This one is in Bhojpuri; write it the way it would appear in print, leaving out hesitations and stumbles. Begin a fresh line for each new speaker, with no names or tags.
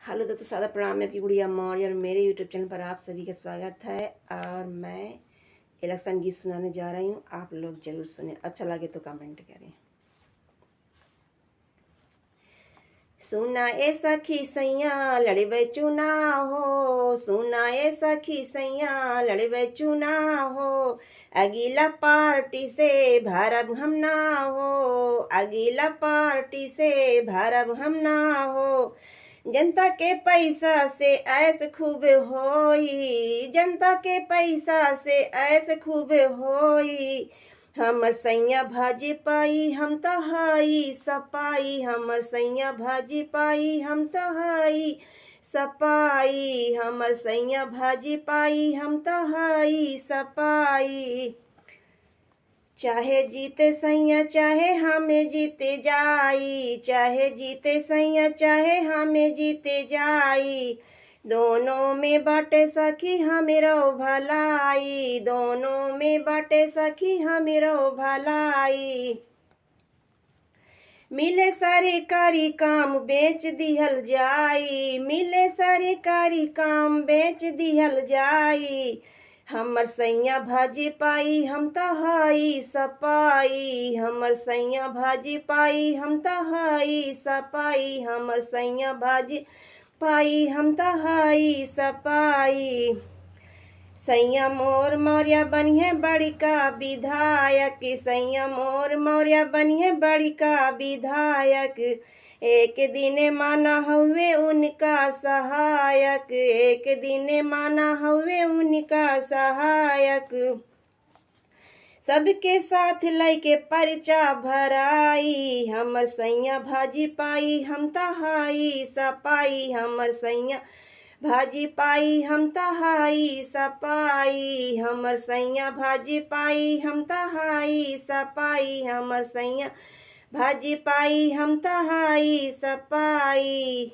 हेलो दोस्तों, सादा प्रणाम। मैं आपकी गुड़िया मौर्य और मेरे यूट्यूब चैनल पर आप सभी का स्वागत है। और मैं इलेक्शन गीत सुनाने जा रही हूँ। आप लोग जरूर सुने, अच्छा लगे तो कमेंट करें। सुना ए सखी सैया लड़बे चुनाव हो, सुना ए सखी सैया लड़बे चुनाव हो, अगला पार्टी से भरब हम ना हो, अगला पार्टी से भरब हम ना हो। जनता के पैसा से ऐस खूब होई, जनता के पैसा से ऐस खूब होई। हमर सैया भाजी पाई हम तहाई सपाई, हमर सैया भाजी पाई हम तहाई सपाई, हमर सैया भाजी पाई हम तहाई सपाई। चाहे जीते सैया चाहे हमें जीते जाई, चाहे जीते सैया चाहे हमें जीते जाई। दोनों में बाटे सखी हमेरो भलाई, दोनों में बाटे सखी हमेरो भलाई। मिले सरकारी काम बेच दिहल जाई, मिले सरकारी काम बेच दिहल जाई। हमर सैया भाजी पाई हम तहाई सपाई, हमर सैया भाजी पाई हम तहाई सपाई, हमर सैया भाजी पाई हम तहाई सपाई। सैया मोर मौर्य बनिए बड़का विधायक, सैया मोर मौर्य बनिए बड़का विधायक। एक दिन माना हुए उनका सहायक, एक दिन माना हुए उनका सहायक। सबके साथ लैके पर्चा भराई, हमर सैया भाजी पाई हम तहाई सपाई, हमर सैया भाजी पाई हम तहाई सपाई, हमर सैया भाजी पाई हम तहाई सपाई, हमर सैया भाजी पाई हम तहाई सपाई।